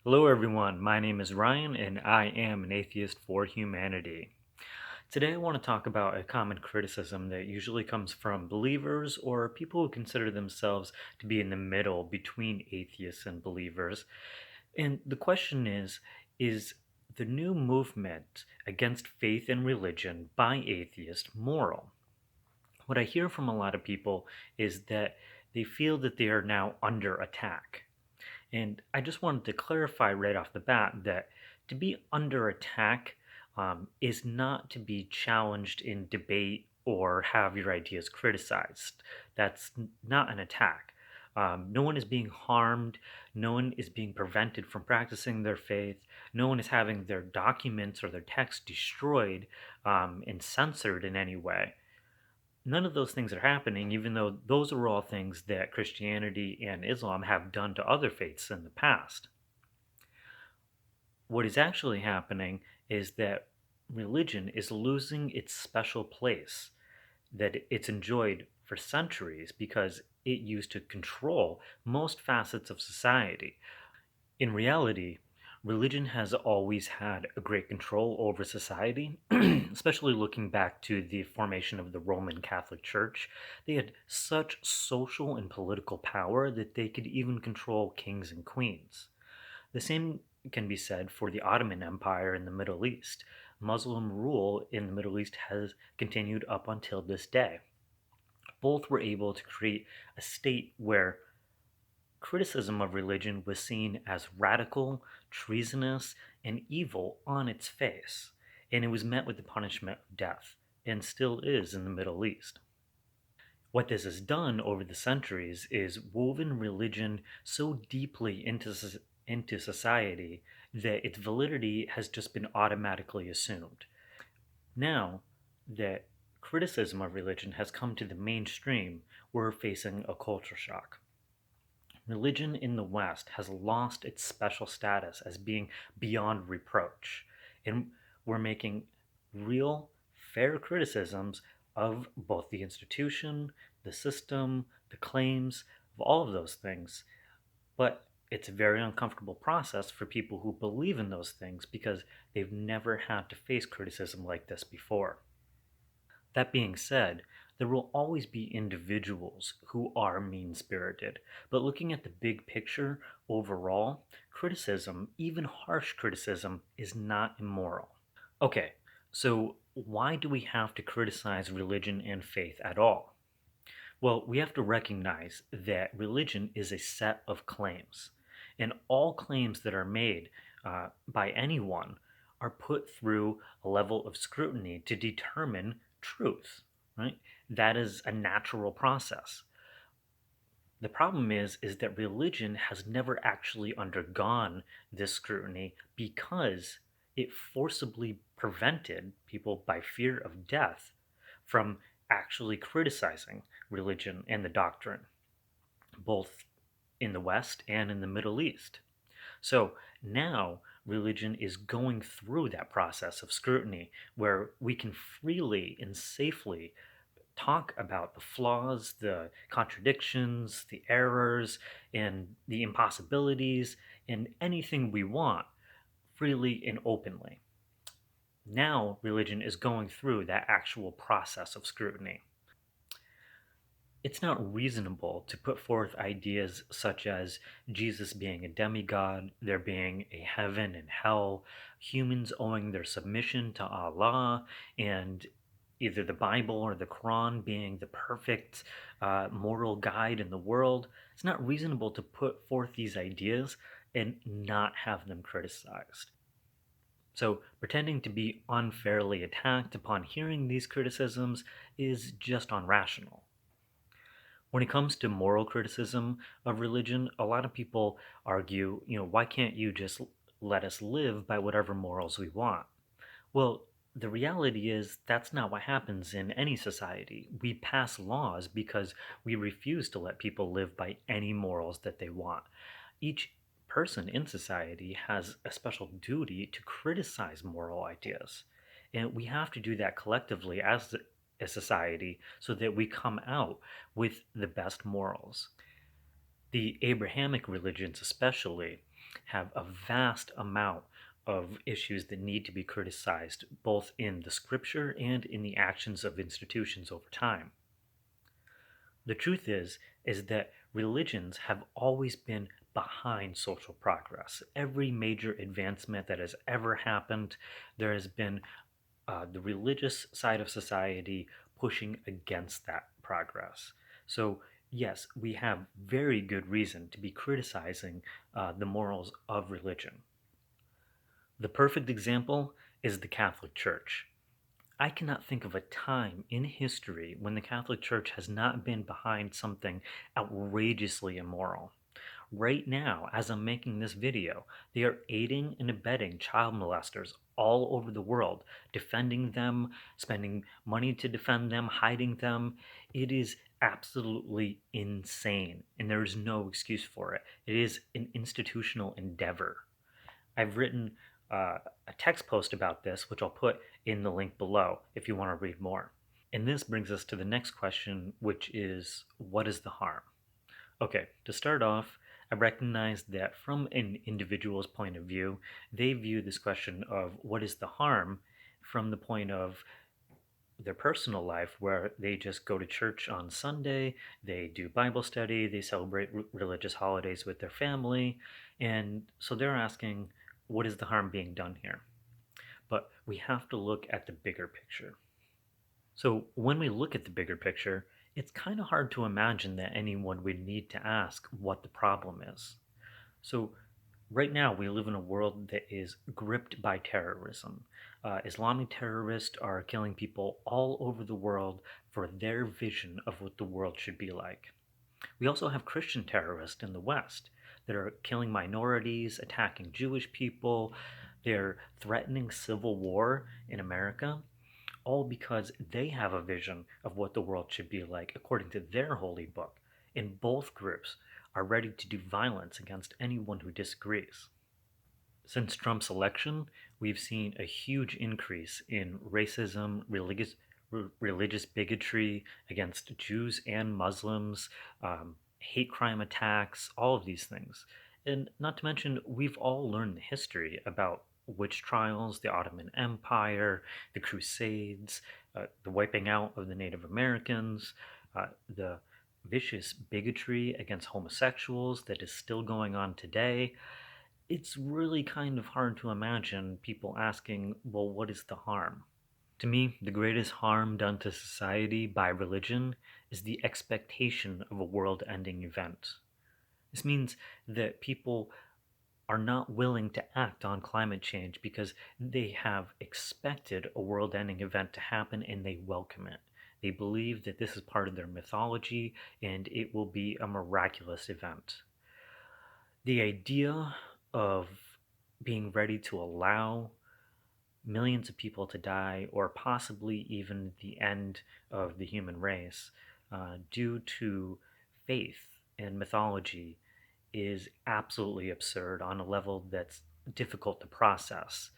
Hello, everyone. My name is Ryan, and I am an atheist for humanity. Today, I want to talk about a common criticism that usually comes from believers or people who consider themselves to be in the middle between atheists and believers. And the question is the new movement against faith and religion by atheists moral? What I hear from a lot of people is that they feel that they are now under attack. And I just wanted to clarify right off the bat that to be under attack is not to be challenged in debate or have your ideas criticized. That's not an attack. No one is being harmed. No one is being prevented from practicing their faith. No one is having their documents or their text destroyed and censored in any way. None of those things are happening, even though those are all things that Christianity and Islam have done to other faiths in the past. What is actually happening is that religion is losing its special place that it's enjoyed for centuries because it used to control most facets of society. In reality, religion has always had a great control over society, especially looking back to the formation of the Roman Catholic Church. They had such social and political power that they could even control kings and queens. The same can be said for the Ottoman Empire in the Middle East. Muslim rule in the Middle East has continued up until this day. Both were able to create a state where criticism of religion was seen as radical, treasonous, and evil on its face, and it was met with the punishment of death, and still is in the Middle East. What this has done over the centuries is woven religion so deeply into society that its validity has just been automatically assumed. Now that criticism of religion has come to the mainstream, we're facing a culture shock. Religion in the West has lost its special status as being beyond reproach, and we're making real, fair criticisms of both the institution, the system, the claims, of all of those things. But it's a very uncomfortable process for people who believe in those things because they've never had to face criticism like this before. That being said, there will always be individuals who are mean spirited, but looking at the big picture overall, criticism, even harsh criticism, is not immoral. Okay, so why do we have to criticize religion and faith at all? Well, we have to recognize that religion is a set of claims, and all claims that are made by anyone are put through a level of scrutiny to determine truth, right? That is a natural process. The problem is that religion has never actually undergone this scrutiny because it forcibly prevented people by fear of death from actually criticizing religion and the doctrine, both in the West and in the Middle East. So now religion is going through that process of scrutiny where we can freely and safely talk about the flaws, the contradictions, the errors, and the impossibilities, and anything we want freely and openly. Now, religion is going through that actual process of scrutiny. It's not reasonable to put forth ideas such as Jesus being a demigod, there being a heaven and hell, humans owing their submission to Allah, and either the Bible or the Quran being the perfect moral guide in the world. It's not reasonable to put forth these ideas and not have them criticized. So, pretending to be unfairly attacked upon hearing these criticisms is just unrational. When it comes to moral criticism of religion, a lot of people argue, why can't you just let us live by whatever morals we want? Well, the reality is that's not what happens in any society. We pass laws because we refuse to let people live by any morals that they want. Each person in society has a special duty to criticize moral ideas. And we have to do that collectively as a society so that we come out with the best morals. The Abrahamic religions, especially, have a vast amount of issues that need to be criticized, both in the scripture and in the actions of institutions over time. The truth is that religions have always been behind social progress. Every major advancement that has ever happened, there has been the religious side of society pushing against that progress. So, yes, we have very good reason to be criticizing the morals of religion. The perfect example is the Catholic Church. I cannot think of a time in history when the Catholic Church has not been behind something outrageously immoral. Right now, as I'm making this video, they are aiding and abetting child molesters all over the world, defending them, spending money to defend them, hiding them. It is absolutely insane, and there is no excuse for it. It is an institutional endeavor. I've written a text post about this, which I'll put in the link below if you want to read more. And this brings us to the next question, which is what is the harm? Okay, to start off, I recognize that from an individual's point of view, they view this question of what is the harm from the point of their personal life, where they just go to church on Sunday, they do Bible study, they celebrate religious holidays with their family, and so they're asking, what is the harm being done here? But we have to look at the bigger picture. So when we look at the bigger picture, it's kind of hard to imagine that anyone would need to ask what the problem is. So right now, we live in a world that is gripped by terrorism. Islamic terrorists are killing people all over the world for their vision of what the world should be like. We also have Christian terrorists in the West that are killing minorities, attacking Jewish people. They're threatening civil war in America, all because they have a vision of what the world should be like according to their holy book. And both groups are ready to do violence against anyone who disagrees. Since Trump's election, we've seen a huge increase in racism, religious bigotry against Jews and Muslims, hate crime attacks, all of these things. And not to mention, we've all learned the history about witch trials, the Ottoman Empire, the Crusades, the wiping out of the Native Americans, the vicious bigotry against homosexuals that is still going on today. It's really kind of hard to imagine people asking, well, what is the harm? To me, the greatest harm done to society by religion is the expectation of a world ending event. This means that people are not willing to act on climate change because they have expected a world ending event to happen and they welcome it. They believe that this is part of their mythology and it will be a miraculous event. The idea of being ready to allow millions of people to die, or possibly even the end of the human race, due to faith and mythology is absolutely absurd on a level that's difficult to process.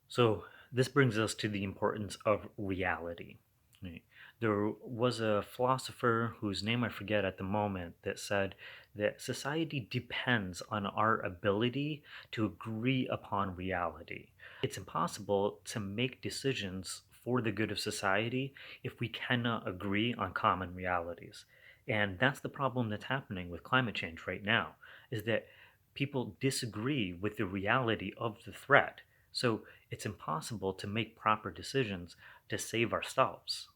So, this brings us to the importance of reality. Right? There was a philosopher whose name I forget at the moment that said that society depends on our ability to agree upon reality. It's impossible to make decisions for the good of society if we cannot agree on common realities. And that's the problem that's happening with climate change right now, is that people disagree with the reality of the threat. So it's impossible to make proper decisions to save ourselves.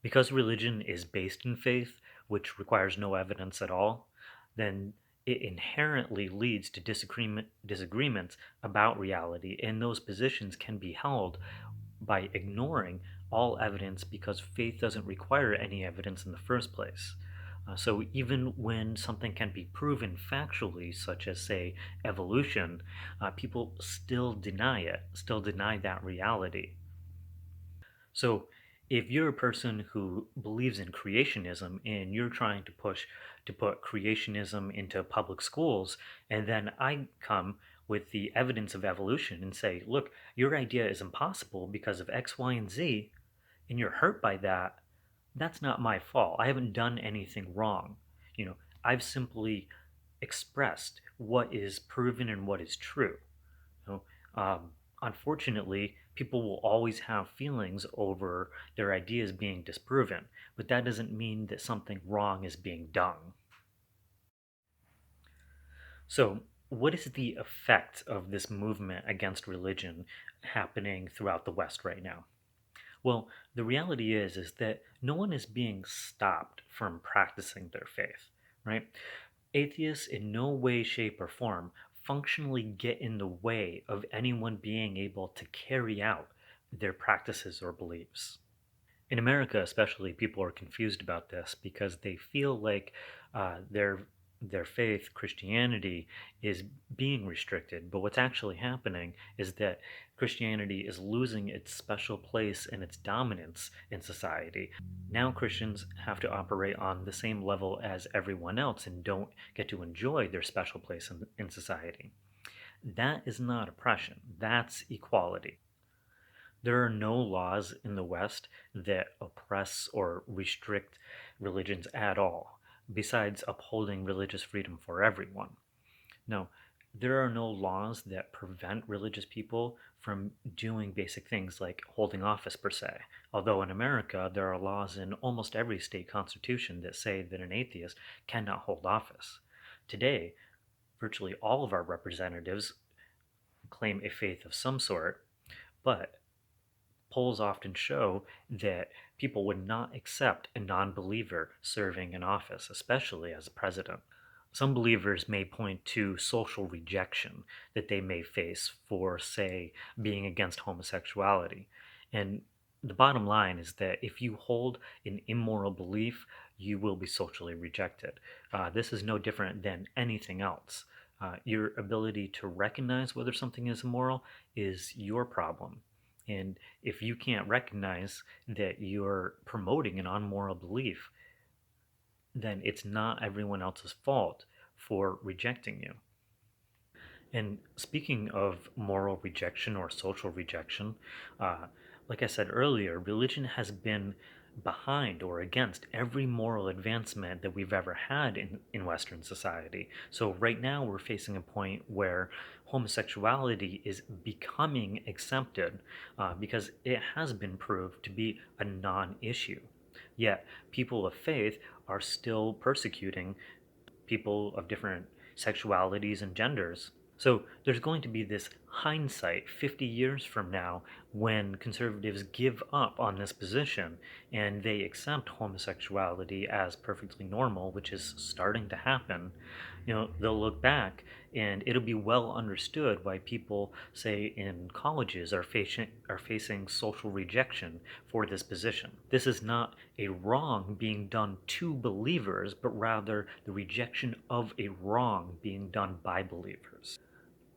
Because religion is based in faith, which requires no evidence at all, then it inherently leads to disagreements about reality, and those positions can be held by ignoring all evidence because faith doesn't require any evidence in the first place. So even when something can be proven factually, such as, say, evolution, people still deny it, still deny that reality. So if you're a person who believes in creationism and you're trying to put creationism into public schools, and then I come with the evidence of evolution and say, look, your idea is impossible because of X, Y, and Z, and you're hurt by that, that's not my fault. I haven't done anything wrong. You know, I've simply expressed what is proven and what is true. You know, unfortunately, people will always have feelings over their ideas being disproven, but that doesn't mean that something wrong is being done. So, what is the effect of this movement against religion happening throughout the West right now? Well, the reality is that no one is being stopped from practicing their faith, right? Atheists in no way, shape, or form functionally get in the way of anyone being able to carry out their practices or beliefs. In America, especially, people are confused about this because they feel like their faith, Christianity, is being restricted. But what's actually happening is that Christianity is losing its special place and its dominance in society. Now Christians have to operate on the same level as everyone else and don't get to enjoy their special place in society. That is not oppression, that's equality. There are no laws in the West that oppress or restrict religions at all, besides upholding religious freedom for everyone. No, there are no laws that prevent religious people from doing basic things like holding office per se. Although in America, there are laws in almost every state constitution that say that an atheist cannot hold office. Today, virtually all of our representatives claim a faith of some sort, but polls often show that people would not accept a non believer serving in office, especially as a president. Some believers may point to social rejection that they may face for, say, being against homosexuality. And the bottom line is that if you hold an immoral belief, you will be socially rejected. This is no different than anything else. Your ability to recognize whether something is immoral is your problem. And if you can't recognize that you're promoting an unmoral belief, then it's not everyone else's fault for rejecting you. And speaking of moral rejection or social rejection, like I said earlier, religion has been behind or against every moral advancement that we've ever had in Western society. So right now we're facing a point where homosexuality is becoming accepted because it has been proved to be a non issue. Yet people of faith are still persecuting people of different sexualities and genders. So there's going to be this hindsight 50 years from now when conservatives give up on this position and they accept homosexuality as perfectly normal, which is starting to happen. They'll look back and it'll be well understood why people, say, in colleges are facing social rejection for this position. This is not a wrong being done to believers, but rather the rejection of a wrong being done by believers.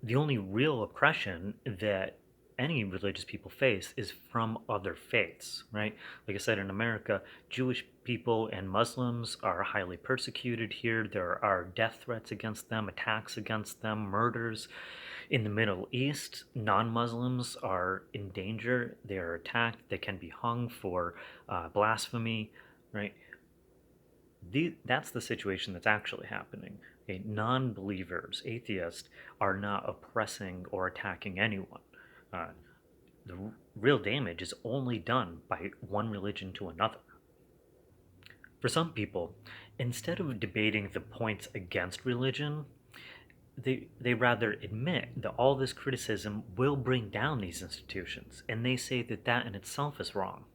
The only real oppression that any religious people face is from other faiths, right? Like I said, in America, Jewish people and Muslims are highly persecuted here. There are death threats against them, attacks against them, murders. In the Middle East, non Muslims are in danger. They are attacked. They can be hung for blasphemy, right? That's the situation that's actually happening. Okay? Non believers, atheists, are not oppressing or attacking anyone. Uh, the real damage is only done by one religion to another. For some people, instead of debating the points against religion, they rather admit that all this criticism will bring down these institutions, and they say that that in itself is wrong.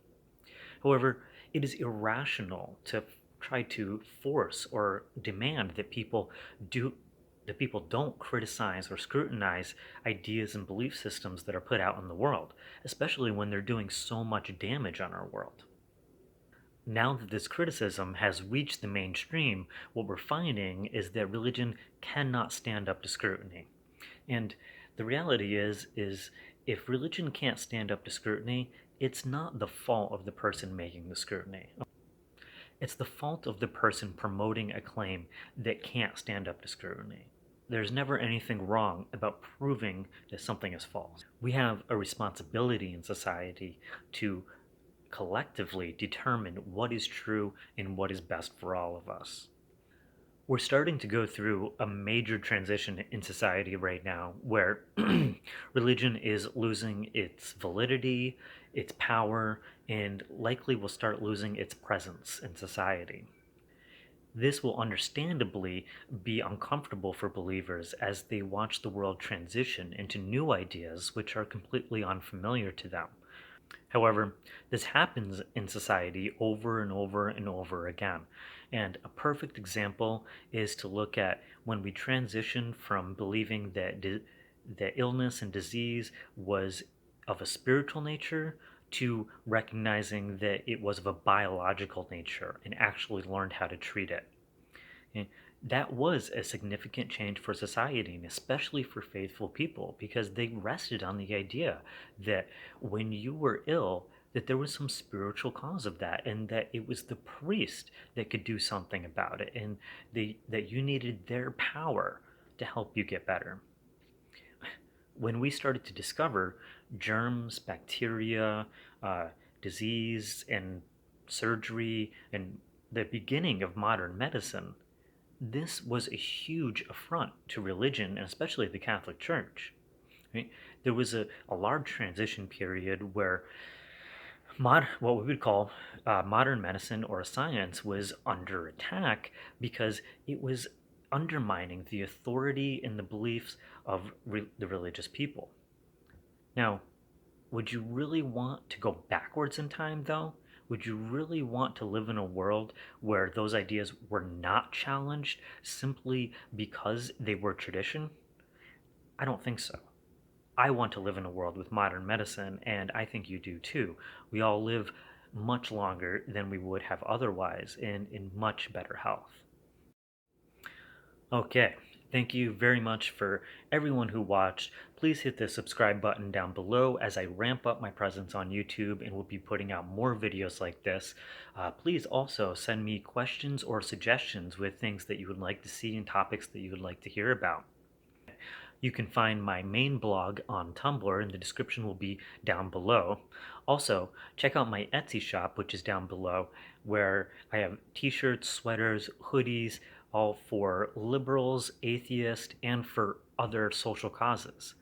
However, it is irrational to try to force or demand do that people don't criticize or scrutinize ideas and belief systems that are put out in the world, especially when they're doing so much damage on our world. Now that this criticism has reached the mainstream, what we're finding is that religion cannot stand up to scrutiny. And the reality is if religion can't stand up to scrutiny, it's not the fault of the person making the scrutiny. It's the fault of the person promoting a claim that can't stand up to scrutiny. There's never anything wrong about proving that something is false. We have a responsibility in society to collectively determine what is true and what is best for all of us. We're starting to go through a major transition in society right now where religion is losing its validity, its power, and likely will start losing its presence in society. This will understandably be uncomfortable for believers as they watch the world transition into new ideas which are completely unfamiliar to them. However, this happens in society over and over and over again. And a perfect example is to look at when we transition from believing that illness and disease was of a spiritual nature to recognizing that it was of a biological nature and actually learned how to treat it. And that was a significant change for society, and especially for faithful people, because they rested on the idea that when you were ill, that there was some spiritual cause of that, and that it was the priest that could do something about it, and that you needed their power to help you get better. When we started to discover germs, bacteria, uh, disease, and surgery, and the beginning of modern medicine, this was a huge affront to religion and especially the Catholic Church. Right? There was a large transition period where what we would call modern medicine or science was under attack because it was undermining the authority and the beliefs of the religious people. Now, would you really want to go backwards in time, though? Would you really want to live in a world where those ideas were not challenged simply because they were tradition? I don't think so. I want to live in a world with modern medicine, and I think you do too. We all live much longer than we would have otherwise and in much better health. Okay, thank you very much for everyone who watched. Please hit the subscribe button down below as I ramp up my presence on YouTube and will be putting out more videos like this. Please also send me questions or suggestions with things that you would like to see and topics that you would like to hear about. You can find my main blog on Tumblr, and the description will be down below. Also, check out my Etsy shop, which is down below, where I have t-shirts, sweaters, hoodies, all for liberals, atheists, and for other social causes.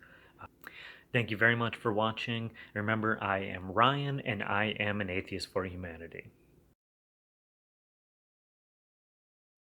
Thank you very much for watching. Remember, I am Ryan, and I am an atheist for humanity.